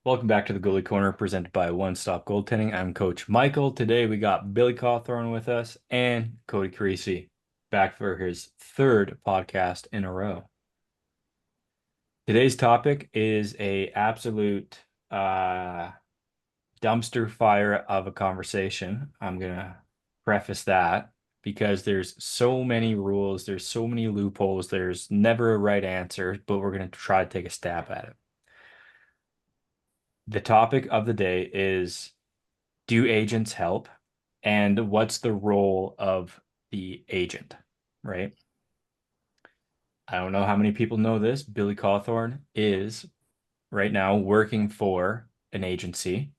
Welcome back to the Goalie Corner presented by One Stop Goaltending. I'm Coach Michael. Today we got Billy Cawthorn with us and Cody Carisi back for his third podcast in a row. Today's topic is a absolute dumpster fire of a conversation. I'm gonna preface that because there's so many rules, there's so many loopholes, there's never a right answer, but we're gonna try to take a stab at it. The topic of the day is, do agents help? And what's the role of the agent, right? I don't know how many people know this. Billy Cawthorn is right now working for an agency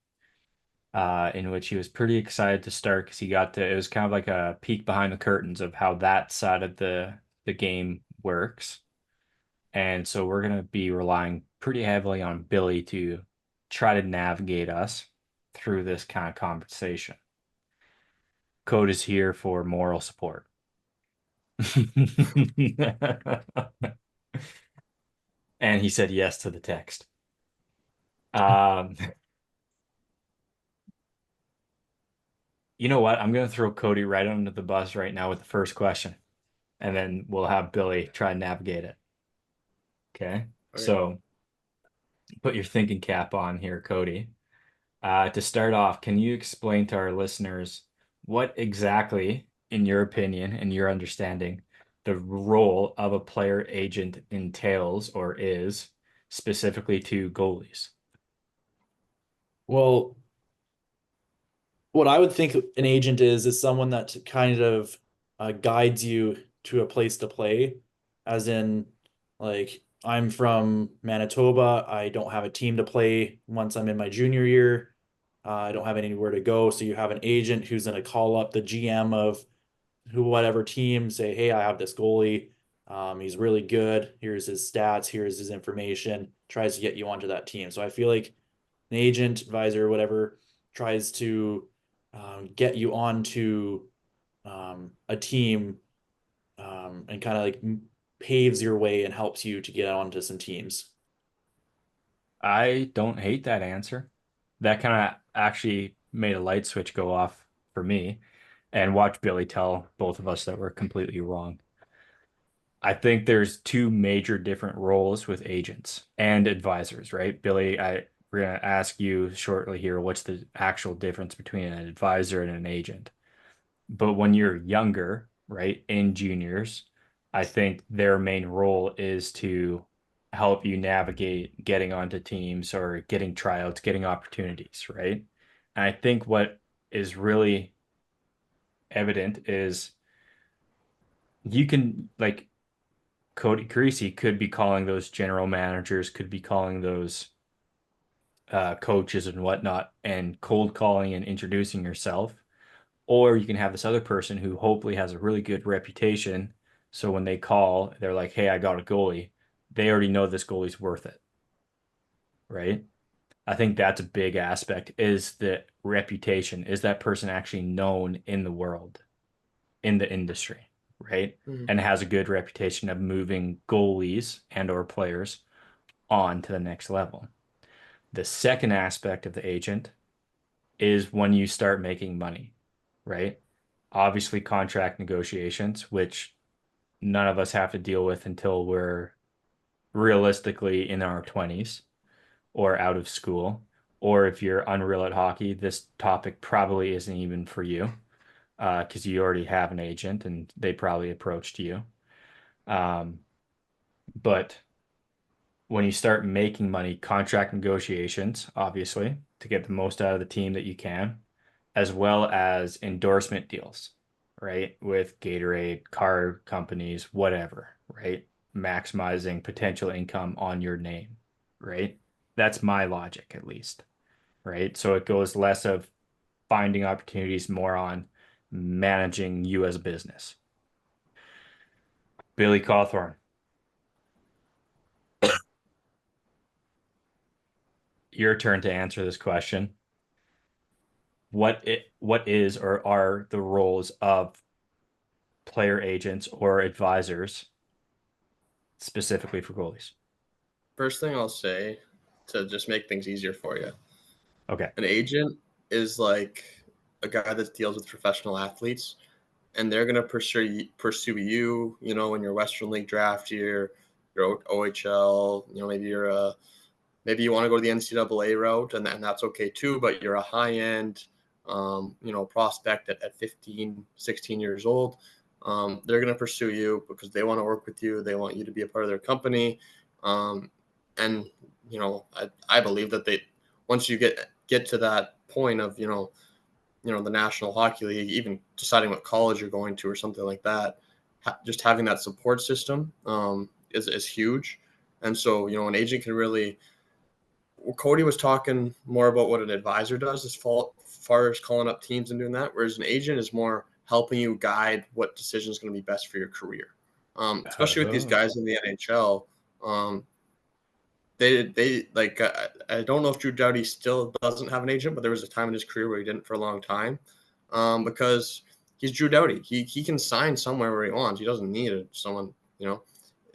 in which he was pretty excited to start because it was kind of like a peek behind the curtains of how that side of the game works. And so we're going to be relying pretty heavily on Billy to try to navigate us through this kind of conversation. Code is here for moral support. And he said yes to the text. Um, you know what? I'm going to throw Cody right under the bus right now with the first question, and then we'll have Billy try and navigate it. Okay. Okay. So put your thinking cap on here, Cody. To start off, can you explain to our listeners what exactly, in your opinion and your understanding, the role of a player agent entails or is specifically to goalies? Well, what I would think an agent is someone that kind of guides you to a place to play, as in, like, I'm from Manitoba. I don't have a team to play once I'm in my junior year. I don't have anywhere to go. So you have an agent who's going to call up the GM of whatever team, say, "Hey, I have this goalie. He's really good. Here's his stats. Here's his information." Tries to get you onto that team. So I feel like an agent, advisor, whatever, tries to get you onto a team and kind of like paves your way and helps you to get onto some teams. I don't hate that answer. That kind of actually made a light switch go off for me and watch Billy tell both of us that we're completely wrong. I think there's two major different roles with agents and advisors, right? Billy, we're gonna ask you shortly here, what's the actual difference between an advisor and an agent? But when you're younger, right, in juniors, I think their main role is to help you navigate getting onto teams or getting tryouts, getting opportunities, right? And I think what is really evident is you can, like, Cody Creasy could be calling those general managers, could be calling those coaches and whatnot, and cold calling and introducing yourself. Or you can have this other person who hopefully has a really good reputation. So when they call, they're like, hey, I got a goalie. They already know this goalie's worth it, right? I think that's a big aspect is the reputation. Is that person actually known in the world, in the industry, right? Mhm. And has a good reputation of moving goalies and or players on to the next level. The second aspect of the agent is when you start making money, right? Obviously, contract negotiations, which none of us have to deal with until we're realistically in our 20s or out of school. Or if you're unreal at hockey, this topic probably isn't even for you because you already have an agent and they probably approached you. Um, but when you start making money, contract negotiations, obviously, to get the most out of the team that you can, as well as endorsement deals, right? With Gatorade, car companies, whatever, right? Maximizing potential income on your name, right? That's my logic, at least, right? So it goes less of finding opportunities, more on managing you as a business. Billy Cawthorn, your turn to answer this question. What is or are the roles of player agents or advisors specifically for goalies? First thing I'll say to just make things easier for you. Okay. An agent is like a guy that deals with professional athletes, and they're going to pursue you, you know, in your Western League draft year, your OHL, you know, maybe you want to go to the NCAA route, and that's okay too, but you're a high end, you know, prospect at 15, 16 years old. They're going to pursue you because they want to work with you. They want you to be a part of their company. And, you know, I believe that once you get to that point of, you know, the National Hockey League, even deciding what college you're going to or something like that, just having that support system is huge. And so, you know, an agent can really, Cody was talking more about what an advisor does as far as calling up teams and doing that, whereas an agent is more helping you guide what decision is going to be best for your career. Especially with these guys in the NHL. They like, I don't know if Drew Doughty still doesn't have an agent, but there was a time in his career where he didn't for a long time, because he's Drew Doughty. He can sign somewhere where he wants. He doesn't need someone, you know.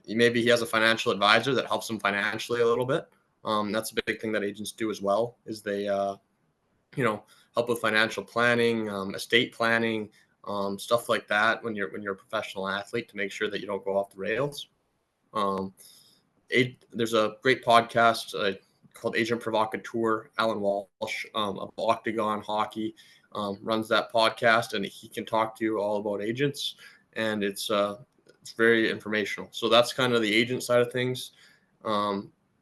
Maybe he has a financial advisor that helps him financially a little bit. That's a big thing that agents do as well, is they, you know, help with financial planning, estate planning, stuff like that when you're a professional athlete, to make sure that you don't go off the rails. There's a great podcast called Agent Provocateur. Alan Walsh of Octagon Hockey runs that podcast, and he can talk to you all about agents, and it's very informational. So that's kind of the agent side of things.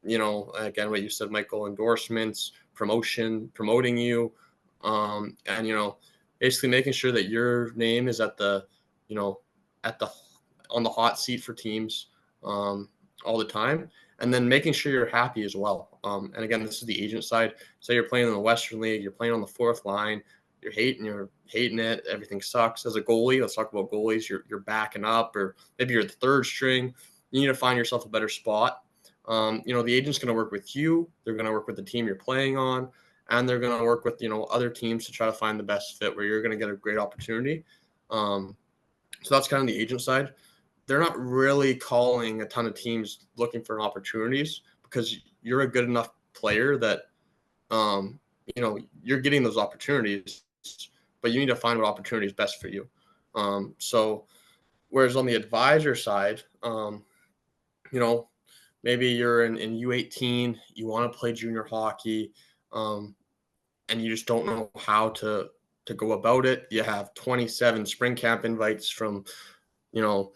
You know, again, what you said, Michael, endorsements, promoting you, and, you know, basically making sure that your name is at the, you know, on the hot seat for teams all the time, and then making sure you're happy as well. And again, this is the agent side. Say you're playing in the Western League, you're playing on the fourth line, you're hating it, everything sucks. As a goalie, let's talk about goalies. You're backing up, or maybe you're the third string. You need to find yourself a better spot. You know, the agent's going to work with you. They're going to work with the team you're playing on, and they're going to work with, you know, other teams to try to find the best fit where you're going to get a great opportunity. So that's kind of the agent side. They're not really calling a ton of teams looking for opportunities, because you're a good enough player that, you know, you're getting those opportunities, but you need to find what opportunity is best for you. So whereas on the advisor side, you know, maybe you're in U18, you want to play junior hockey, and you just don't know how to go about it. You have 27 spring camp invites from, you know,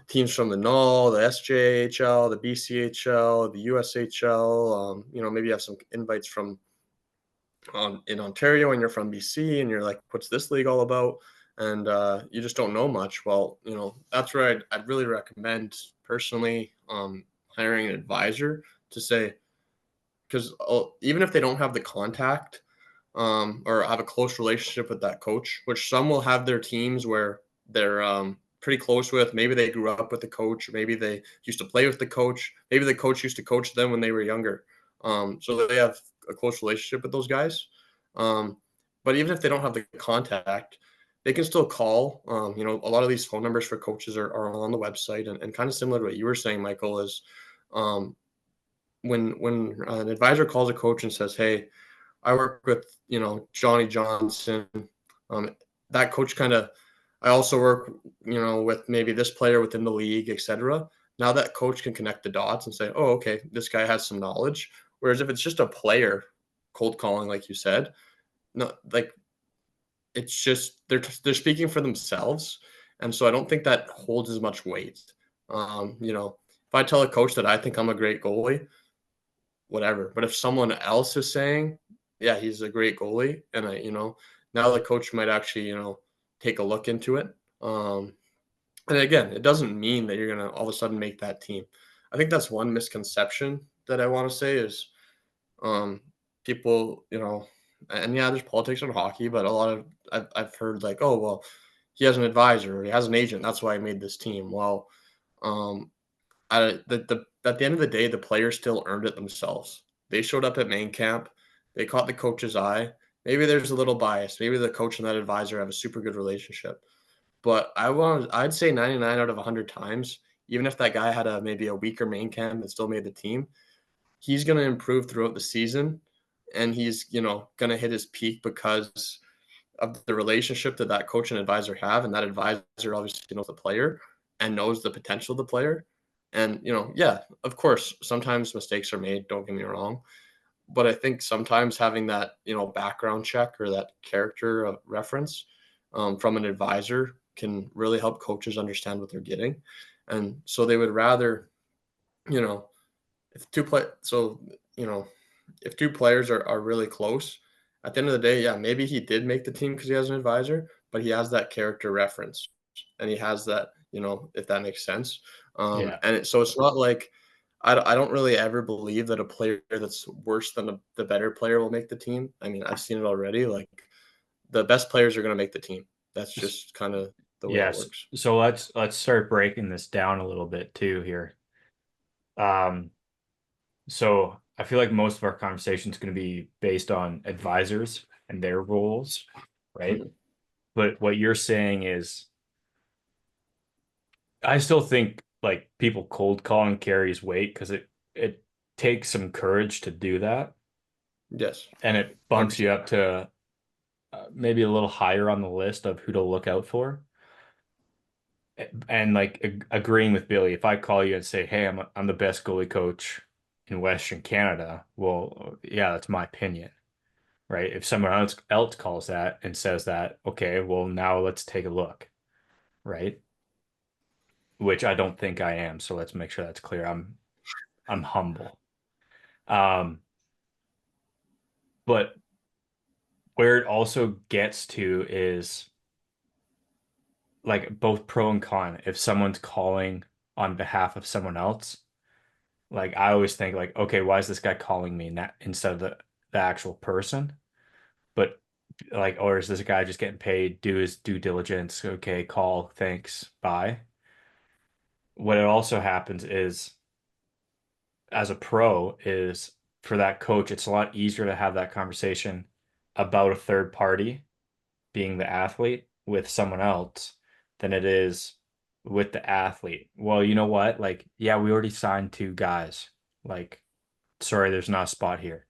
teams from the NUL, the SJHL, the BCHL, the USHL. You know, maybe you have some invites from in Ontario, and you're from BC, and you're like, what's this league all about? And you just don't know much. Well, you know, that's where I'd really recommend personally hiring an advisor to say, because even if they don't have the contact or have a close relationship with that coach, which some will have their teams where they're pretty close with. Maybe they grew up with the coach, or maybe they used to play with the coach. Maybe the coach used to coach them when they were younger. So they have a close relationship with those guys. But even if they don't have the contact, they can still call. You know, a lot of these phone numbers for coaches are on the website, and kind of similar to what you were saying, Michael, is when an advisor calls a coach and says, hey, I work with, you know, Johnny Johnson. That coach I also work, you know, with maybe this player within the league, etc. Now that coach can connect the dots and say, oh, okay, this guy has some knowledge. Whereas if it's just a player cold calling, like you said, no, like, it's just they're speaking for themselves, and so I don't think that holds as much weight. You know, if I tell a coach that I think I'm a great goalie, whatever. But if someone else is saying, yeah, he's a great goalie, and you know, now the coach might actually, you know, take a look into it. And again, it doesn't mean that you're gonna all of a sudden make that team. I think that's one misconception that I want to say is, um, people, you know, and yeah, there's politics in hockey, but a lot of I've heard like, oh well, he has an advisor, or he has an agent, that's why I made this team. Well, um, at the end of the day, the players still earned it themselves. They showed up at main camp. They caught the coach's eye. Maybe there's a little bias. Maybe the coach and that advisor have a super good relationship. But I'd say 99 out of 100 times, even if that guy had maybe a weaker main camp and still made the team, he's going to improve throughout the season, and he's, going to hit his peak because of the relationship that that coach and advisor have, and that advisor obviously knows the player and knows the potential of the player. And, yeah, of course, sometimes mistakes are made, don't get me wrong. But I think sometimes having that, background check or that character reference from an advisor can really help coaches understand what they're getting. And so they would rather, you know, if two play, so, if two players are really close, at the end of the day, yeah, maybe he did make the team because he has an advisor, but he has that character reference and he has that, if that makes sense. Yeah. So it's not like, I don't really ever believe that a player that's worse than the better player will make the team. I mean, I've seen it already. Like, the best players are going to make the team. That's just kind of the way it Yes. works. So let's start breaking this down a little bit too here. So I feel like most of our conversation is going to be based on advisors and their roles, right? Mhm. But what you're saying is, I still think like people cold calling carries weight because it takes some courage to do that, Yes. and it bumps 100%. you up to maybe a little higher on the list of who to look out for. And like agreeing with Billy, if I call you and say, "Hey, I'm the best goalie coach in Western Canada," well, yeah, that's my opinion, right? If someone else calls that and says that, okay, well, now let's take a look, right? Which I don't think I am, so let's make sure that's clear. I'm humble. Um, but where it also gets to is like both pro and con. If someone's calling on behalf of someone else, like I always think like, okay, why is this guy calling me instead of the actual person? But like, or is this guy just getting paid, do his due diligence? Okay, call, thanks, bye. What it also happens is, as a pro, is for that coach, it's a lot easier to have that conversation about a third party being the athlete with someone else than it is with the athlete. Well, you know what? Like, yeah, we already signed two guys. Like, sorry, there's not a spot here.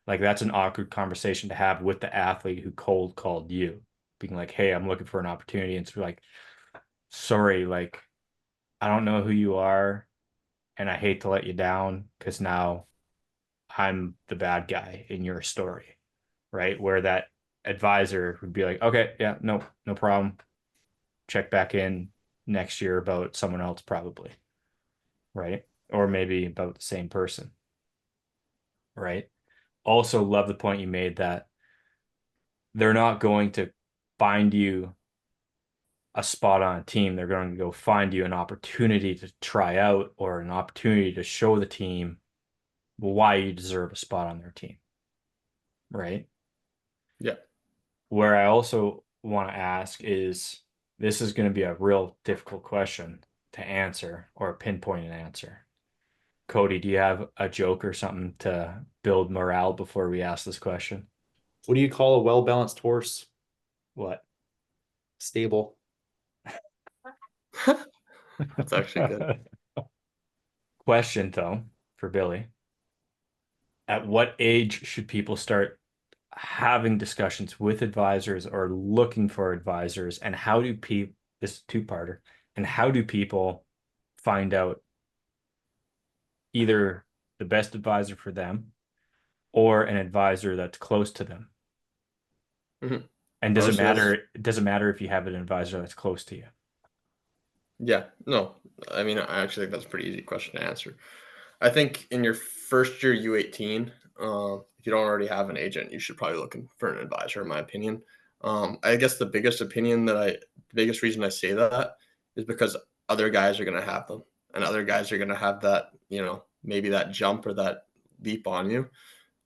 Like, that's an awkward conversation to have with the athlete who cold called you, being like, hey, I'm looking for an opportunity. And it's like, sorry, like, I don't know who you are. And I hate to let you down because now I'm the bad guy in your story, right? Where that advisor would be like, okay, yeah, no problem. Check back in next year about someone else, probably, right? Or maybe about the same person, right? Also, love the point you made that they're not going to find you a spot on a team. They're going to go find you an opportunity to try out or an opportunity to show the team why you deserve a spot on their team, right? Yeah. Where I also want to ask is, this is going to be a real difficult question to answer or pinpoint an answer. Cody, do you have a joke or something to build morale before we ask this question? What do you call a well-balanced horse? What? Stable. That's actually good. Question though, for Billy. At what age should people start having discussions with advisors or looking for advisors? And how do people, this is two-parter, and how do people find out either the best advisor for them or an advisor that's close to them? Mhm. And does it Honestly, that's matter? Does it matter if you have an advisor that's close to you? yeah. No, I mean, I actually think that's a pretty easy question to answer. I think in your first year U18, if you don't already have an agent, you should probably look for an advisor, in my opinion. I guess the biggest reason I say that is because other guys are going to have them, and other guys are going to have that, maybe that jump or that leap on you.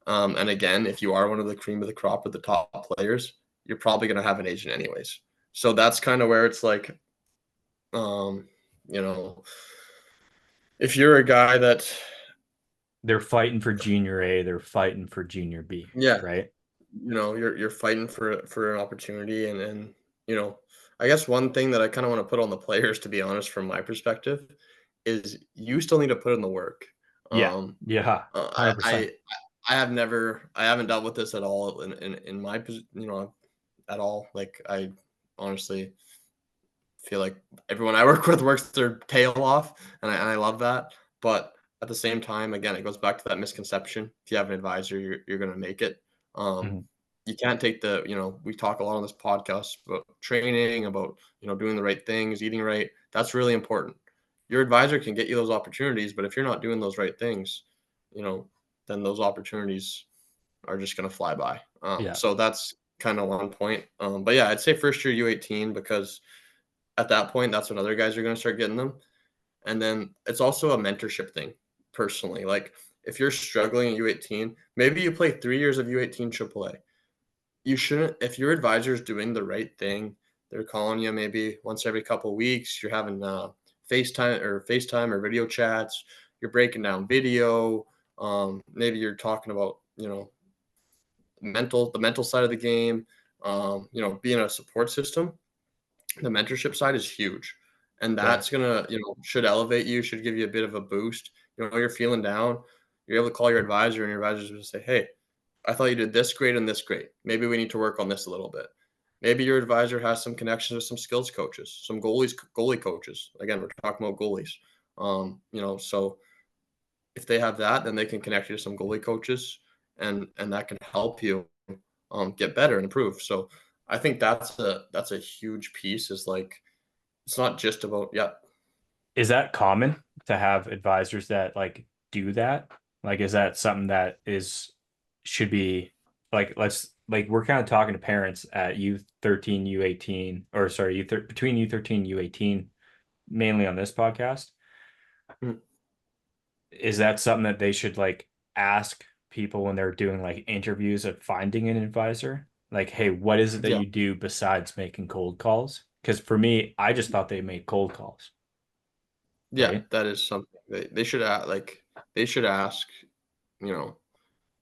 And again, if you are one of the cream of the crop of the top players, you're probably going to have an agent anyways. So that's kind of where it's like, um, you know, if you're a guy that, They're fighting for junior A, they're fighting for junior B, yeah, right? you're fighting for an opportunity, and I guess one thing that I kind of want to put on the players, to be honest, from my perspective, is you still need to put in the work. Yeah. Yeah. I 100%. I haven't dealt with this at all in my at all. Like I honestly feel like everyone I work with works their tail off, and I love that. But at the same time, again, it goes back to that misconception. If you have an advisor, you're going to make it. Um, Mhm. you can't take we talk a lot on this podcast about training, about doing the right things, eating right. That's really important. Your advisor can get you those opportunities, but if you're not doing those right things, then those opportunities are just going to fly by. Yeah. So that's kind of one point. But yeah, I'd say first year U18 because at that point, that's when other guys are going to start getting them. And then it's also a mentorship thing, personally. Like if you're struggling at U18, maybe you play 3 years of U18 AAA. You shouldn't, if your advisor is doing the right thing, they're calling you maybe once every couple of weeks. You're having FaceTime or video chats. You're breaking down video. Maybe you're talking about the mental side of the game. Being a support system. The mentorship side is huge, and Right. that's gonna should elevate you, should give you a bit of a boost. You're feeling down, you're able to call your advisor, and your advisor's gonna say, hey, I thought you did this great and this great, maybe we need to work on this a little bit. Maybe your advisor has some connections with some skills coaches, some goalie coaches. Again, we're talking about goalies. So if they have that, then they can connect you to some goalie coaches, and that can help you get better and improve. So I think that's a huge piece. Is like it's not just about Is that common to have advisors that like do that? Like, is that something that should be like, we're kind of talking to parents at U13, U18, or sorry, between U13, U18, mainly on this podcast. Mhm. Is that something that they should like ask people when they're doing like interviews of finding an advisor? Like, hey, what is it that Yeah, you do besides making cold calls? Because for me, I just thought they made cold calls, yeah, right? that is something they should they should ask you know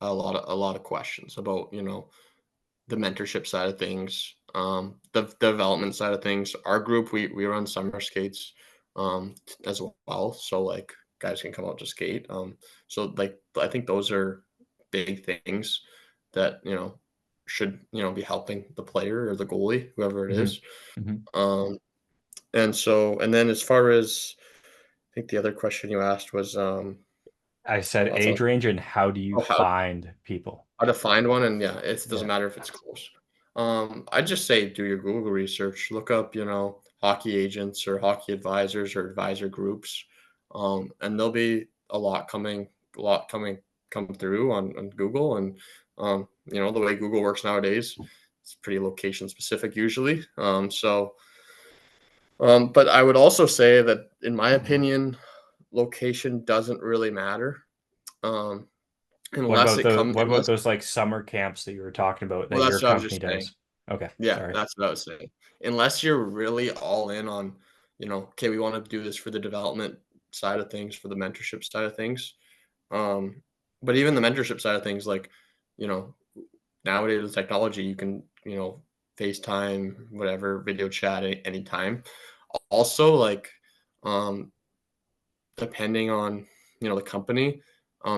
a lot of questions about the mentorship side of things, the development side of things. Our group, we run summer skates as well, so like guys can come out to skate. So like I think those are big things that should be helping the player or the goalie, whoever it Hmm. is. Hmm. Um, and then as far as I think the other question you asked was I said lots age of range and how do you oh, find people? how to find one, and yeah, it doesn't Yeah. matter if it's close. I just say do your Google research. Look up, hockey agents or hockey advisors or advisor groups, and there'll be a lot coming come through on Google, and the way Google works nowadays, it's pretty location specific usually. But I would also say that, in my opinion, location doesn't really matter. Um, unless it come What about unless those like summer camps that you were talking about well, that your that's what I was company just saying. does? Okay, Yeah, sorry. that's what I was saying. Unless you're really all in on, okay, we want to do this for the development side of things, for the mentorship side of things. Um, but even the mentorship side of things, like, you know, nowadays with technology, you can, FaceTime, whatever, video chat anytime. Also, like, um, depending on, the company,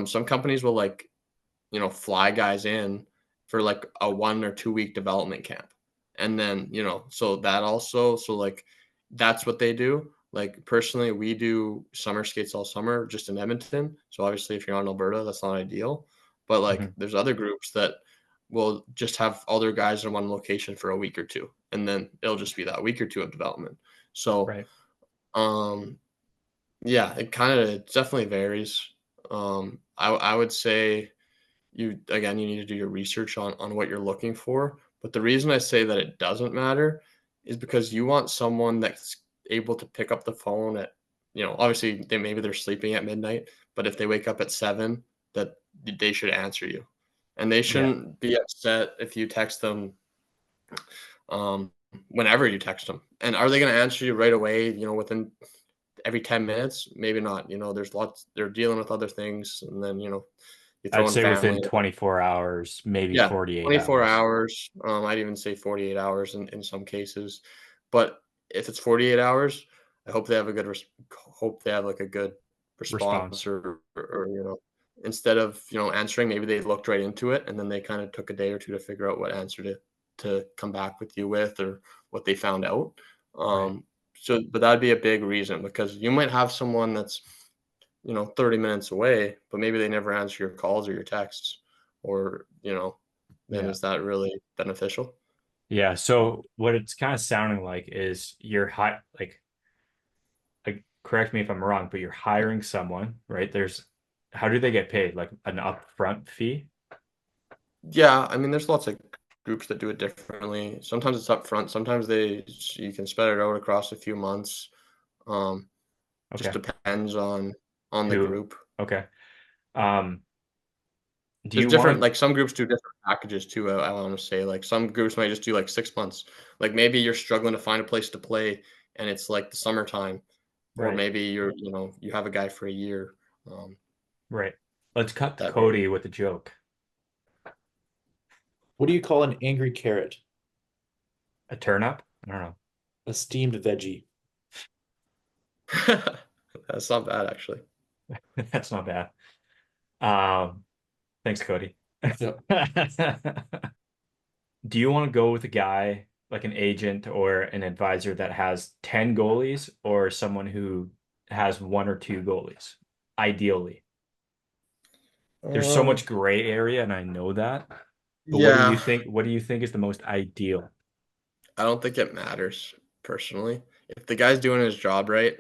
some companies will like fly guys in for like a 1 or 2 week development camp. And then, so like that's what they do. Like personally, we do summer skates all summer just in Edmonton. So obviously if you're not in Alberta, that's not ideal. But like Hmm. there's other groups that will just have all their guys in one location for a week or two. And then it'll just be that week or two of development. So Right. um yeah, it definitely varies. I would say you need to do your research on what you're looking for. But the reason I say that it doesn't matter is because you want someone that's able to pick up the phone at, obviously maybe they're sleeping at midnight, but if they wake up at 7, that they should answer you, and they Yeah. shouldn't be upset if you text them um, whenever you text them. And are they going to answer you right away? Within every 10 minutes? Maybe not. There's lots. They're dealing with other things, and then you throw I'd in say within family. 24 hours, maybe Yeah, 48 24 hours. hours, I'd even say 48 hours in some cases, but if it's 48 hours, I hope they have like a good Response. response or instead of answering, maybe they looked right into it and then they kind of took a day or two to figure out what answer to come back with you with or what they found out. Right. But that'd be a big reason because you might have someone that's 30 minutes away, but maybe they never answer your calls or your texts, or then Yeah. is that really beneficial? Yeah. So what it's kind of sounding like is you're like correct me if I'm wrong, but you're hiring someone, right? How do they get paid? Like an upfront fee? Yeah, I mean, there's lots of groups that do it differently. Sometimes it's upfront. Sometimes you can spread it out across a few months. Um, just Okay. depends on the Who? group. Okay. Um, do There's you different, want like some groups do different packages too. I want to say, like some groups might just do like 6 months. Like maybe you're struggling to find a place to play, and it's like the summertime, or right, maybe you have a guy for a year. Um, right. Let's cut to that varies. Cody with a joke. What do you call an angry carrot? A turn up? I don't know. A steamed veggie. That's not bad, actually. That's not bad. Um, thanks, Cody. Yep. Do you want to go with a guy like an agent or an advisor that has 10 goalies or someone who has one or two goalies? Ideally. There's so Um, much gray area, and I know that. But what do you yeah, think? What do you think is the most ideal? I don't think it matters personally. If the guy's doing his job right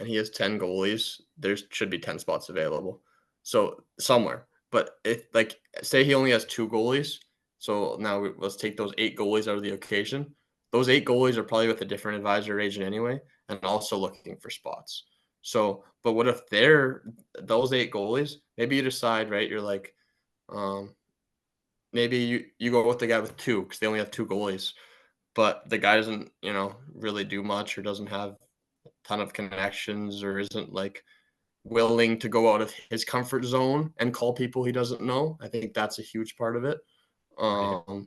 and he has 10 goalies, there should be 10 spots available. So somewhere. But if like say he only has two goalies, so now let's take those 8 goalies out of the occasion. Those 8 goalies are probably with a different advisor agent anyway, and also looking for spots. So, but what if they're those 8 goalies? Maybe you decide, right? You're like, um, maybe you go with the guy with two because they only have 2 goalies, but the guy doesn't, really do much or doesn't have a ton of connections or isn't like willing to go out of his comfort zone and call people he doesn't know. I think that's a huge part of it. Right.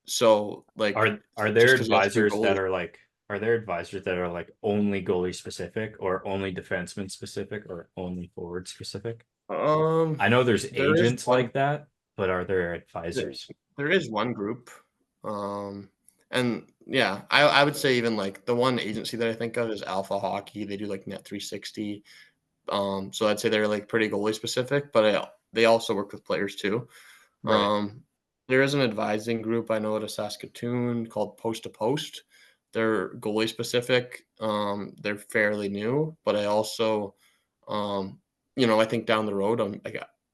So like Are there just because he has two advisors that goalies, are like are there advisors that are like only goalie specific or only defenseman specific or only forward specific? I know there's there is agents one like that, but are there there, advisors? there is one group. And yeah, I would say even like the one agency that I think of is Alpha Hockey. They do like Net 360. So I'd say they're like pretty goalie specific, but they also work with players too. Right. There is an advising group I know out of Saskatoon called Post to Post. They're goalie specific. They're fairly new, but I also, I think down the road,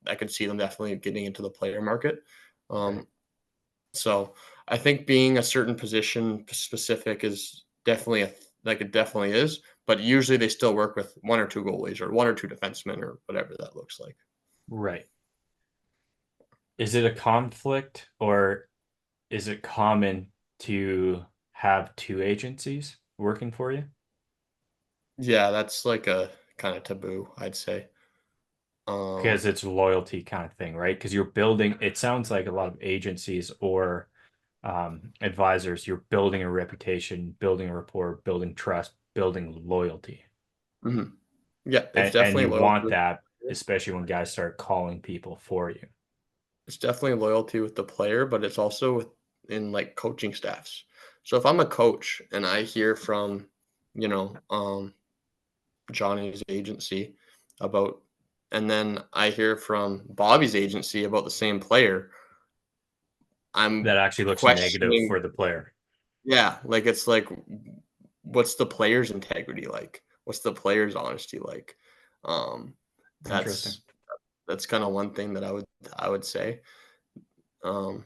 I could see them definitely getting into the player market. Right. Um, so I think being a certain position specific is definitely like it definitely is, but usually they still work with one or two goalies or one or two defensemen or whatever that looks like. Right. Is it a conflict or is it common to have two agencies working for you? Yeah, that's like a kind of taboo, I'd say. Um, Because it's loyalty kind of thing, right? Because you're building, it sounds like a lot of agencies or advisors, you're building a reputation, building a rapport, building trust, building loyalty. mhm. Yeah, it's And definitely you loyalty. want that, especially when guys start calling people for you. It's definitely loyalty with the player, but it's also in like coaching staffs. So if I'm a coach and I hear from, you know, um, Johnny's agency about, and then I hear from Bobby's agency about the same player, I'm That actually looks negative questioning. for the player. Yeah, like it's like, what's the player's integrity like? What's the player's honesty like? Um, Interesting. that's that's kind of one thing that I would say. Um,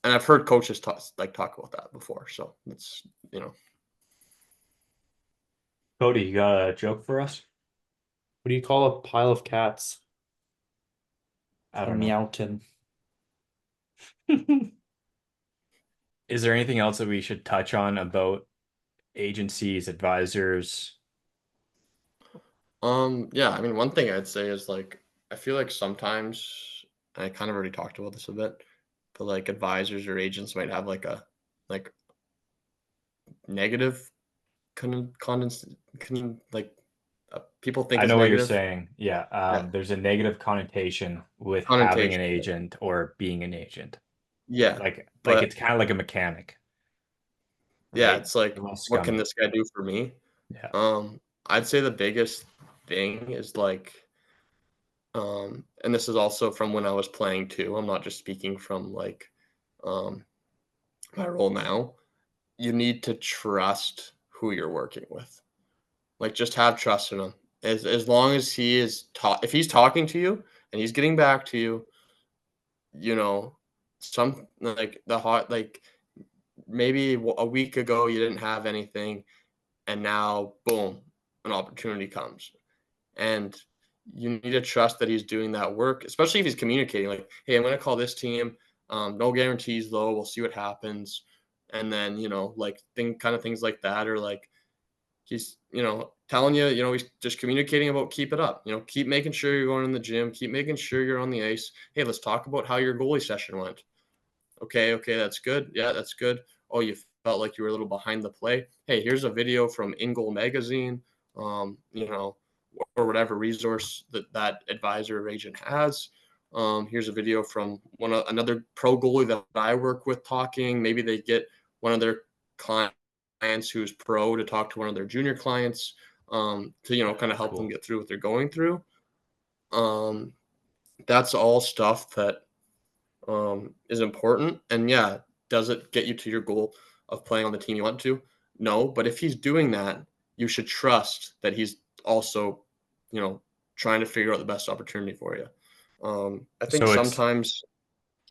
and I've heard coaches talk about that before. So it's Cody, you got a joke for us? What do you call a pile of cats? I A don't know. meowton. Is there anything else that we should touch on about agencies, advisors? yeah. I mean, one thing I'd say is like I feel like sometimes and I kind of already talked about this a bit, but like advisors or agents might have like negative like people think I is know what you're negative. saying. Yeah. Yeah, There's a negative connotation with having an connotation. agent or being an agent. Yeah, Like but it's kind of like a mechanic, yeah, right? it's like, A little what can scummy. this guy do for me? Yeah. I'd say the biggest thing is like, and this is also from when I was playing too. I'm not just speaking from like, um, my role now. You need to trust who you're working with. Like, just have trust in him. As long as he is if he's talking to you and he's getting back to you, you know, some like the hot like maybe a week ago you didn't have anything, and now boom, an opportunity comes, and you need to trust that he's doing that work, especially if he's communicating like, hey, I'm going to call this team, no guarantees though, we'll see what happens. And then, like things like that, or like he's, telling you, he's just communicating about keep it up, keep making sure you're going in the gym, keep making sure you're on the ice. Hey, let's talk about how your goalie session went. Okay, that's good. Yeah, that's good. Oh, you felt like you were a little behind the play. Hey, here's a video from In Goal Magazine, um, you know, or whatever resource that advisor or agent has. Here's a video from another pro goalie that I work with talking. Maybe they get one of their clients who's pro to talk to one of their junior clients, to kind of help them Cool. get through what they're going through. That's all stuff that is important. And yeah, does it get you to your goal of playing on the team you want to? No, but if he's doing that, you should trust that he's also, trying to figure out the best opportunity for you. I think So it's sometimes,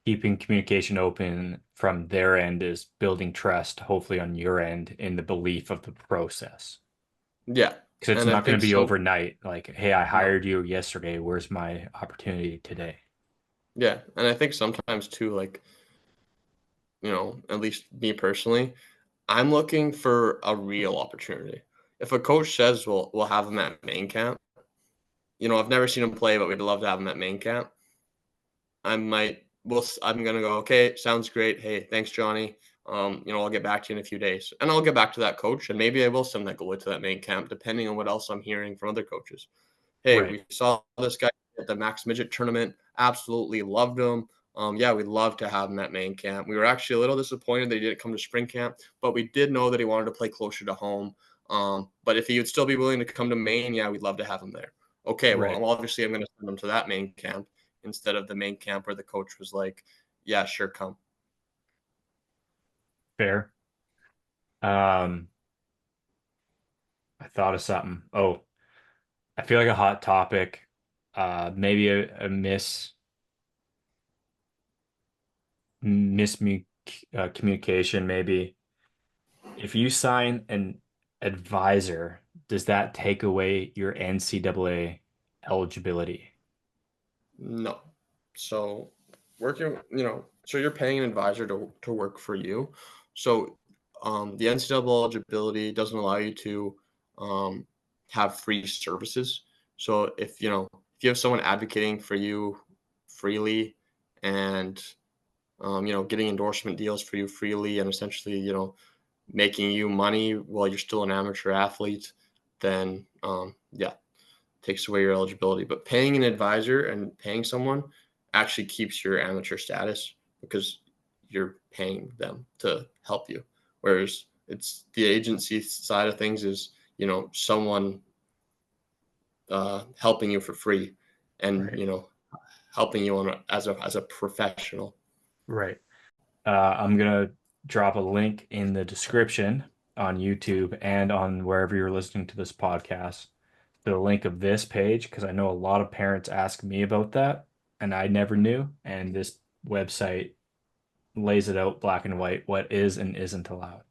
keeping communication open from their end is building trust, hopefully on your end, in the belief of the process. yeah, Because it's and I not going think to be overnight. Like, hey, I no, hired you yesterday. Where's my opportunity today? yeah, and I think sometimes too, like, at least me personally, I'm looking for a real opportunity. If a coach says we'll have him at main camp, I've never seen him play, but we'd love to have him at main camp. I'm gonna go, okay, sounds great. Hey, thanks, Johnny. I'll get back to you in a few days. And I'll get back to that coach, and maybe I will send that goalie to that main camp, depending on what else I'm hearing from other coaches. Hey, Right. we saw this guy at the Max Midget tournament, absolutely loved him. Yeah, we'd love to have him at main camp. We were actually a little disappointed that he didn't come to spring camp, but we did know that he wanted to play closer to home. But if he would still be willing to come to Maine, yeah, we'd love to have him there. Okay, well, Right. obviously I'm going to send him to that main camp instead of the main camp where the coach was like, yeah, sure, come. Fair. Um, I thought of something. Oh, I feel like a hot topic. Maybe a miscommunication, communication, maybe. If you sign an advisor, does that take away your NCAA eligibility? No. So working, so you're paying an advisor to work for you. So the NCAA eligibility doesn't allow you to have free services. So if you have someone advocating for you freely, and getting endorsement deals for you freely, and essentially making you money while you're still an amateur athlete, then yeah, takes away your eligibility. But paying an advisor and paying someone actually keeps your amateur status, because you're paying them to help you. Whereas it's the agency side of things is, someone helping you for free, and Right. helping you as a professional. Right. I'm gonna drop a link in the description on YouTube and on wherever you're listening to this podcast. The link of this page, because I know a lot of parents ask me about that, and I never knew. And this website lays it out black and white what is and isn't allowed.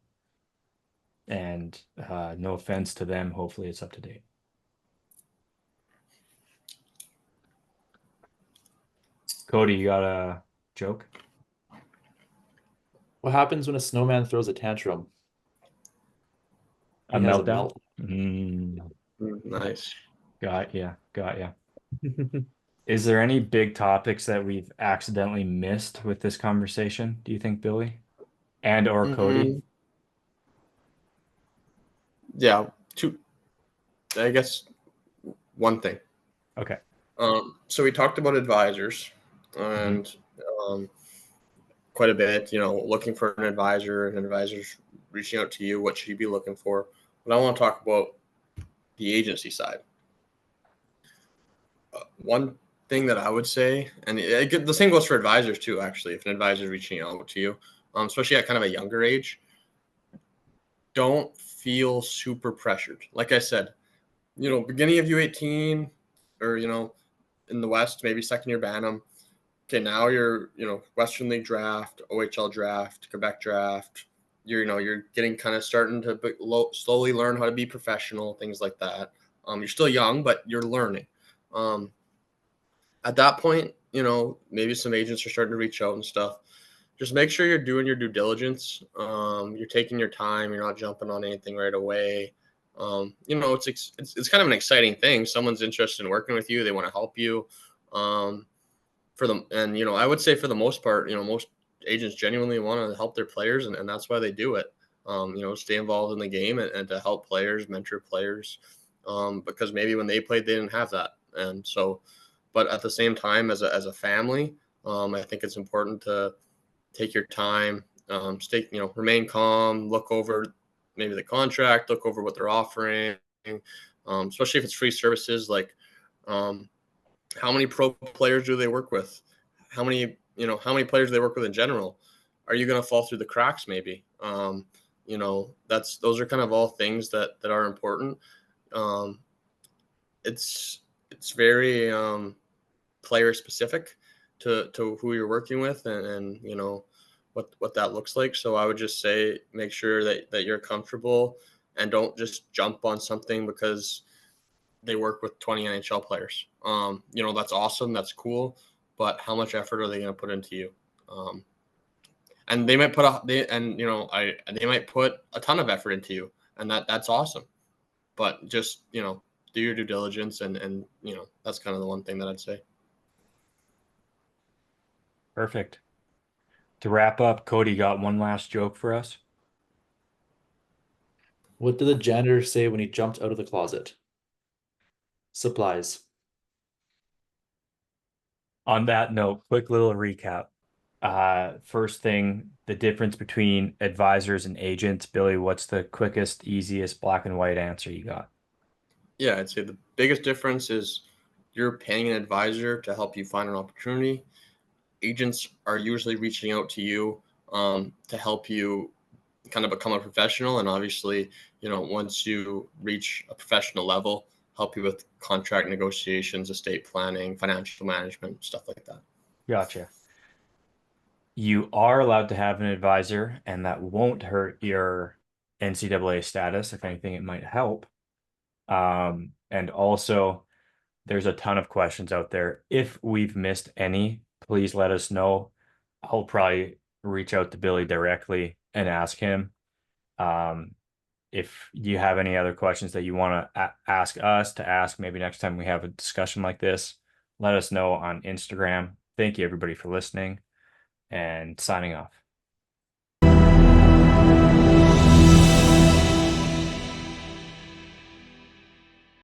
And no offense to them, hopefully it's up to date. Cody, you got a joke? What happens when a snowman throws a tantrum? A He has a meltdown? melt. Nice. Got ya, got ya. Is there any big topics that we've accidentally missed with this conversation, do you think, Billy? And or Cody? Mm, yeah, I guess one thing. Okay. So we talked about advisors and quite a bit, looking for an advisor and advisors reaching out to you. What should you be looking for? But I want to talk about the agency side. One thing that I would say, and the same goes for advisors too, actually, if an advisor is reaching out to you, especially at kind of a younger age, don't feel super pressured. Like I said, beginning of U18 or, in the West, maybe second year Bantam. Okay, now you're, Western League draft, OHL draft, Quebec draft. You're getting kind of starting to slowly learn how to be professional, things like that. You're still young, but you're learning. At that point, maybe some agents are starting to reach out and stuff. Just make sure you're doing your due diligence. You're taking your time. You're not jumping on anything right away. It's kind of an exciting thing. Someone's interested in working with you. They want to help you. I would say for the most part, most agents genuinely want to help their players, and that's why they do it. Stay involved in the game and to help players, mentor players, because maybe when they played, they didn't have that. And so, but at the same time, as a family, I think it's important to take your time, remain calm, look over maybe the contract, look over what they're offering, especially if it's free services. Like, how many pro players do they work with? How many players do they work with in general? Are you going to fall through the cracks? Maybe, those are kind of all things that are important. It's very player specific to who you're working with and what that looks like. So I would just say, make sure that you're comfortable and don't just jump on something because they work with 20 NHL players. That's awesome. That's cool. But how much effort are they going to put into you? And they might they might put a ton of effort into you, and that's awesome. But just, do your due diligence and that's kind of the one thing that I'd say. Perfect. To wrap up, Cody got one last joke for us. What did the janitor say when he jumped out of the closet? Supplies. On that note, quick little recap. First thing, the difference between advisors and agents. Billy, what's the quickest, easiest black and white answer you got? Yeah, I'd say the biggest difference is you're paying an advisor to help you find an opportunity. Agents are usually reaching out to you to help you kind of become a professional. And obviously, once you reach a professional level, help you with contract negotiations, estate planning, financial management, stuff like that. Gotcha. You are allowed to have an advisor, and that won't hurt your NCAA status. If anything, it might help. And also, there's a ton of questions out there. If we've missed any, please let us know. I'll probably reach out to Billy directly and ask him. If you have any other questions that you want to ask us to ask, maybe next time we have a discussion like this, let us know on Instagram. Thank you, everybody, for listening and signing off.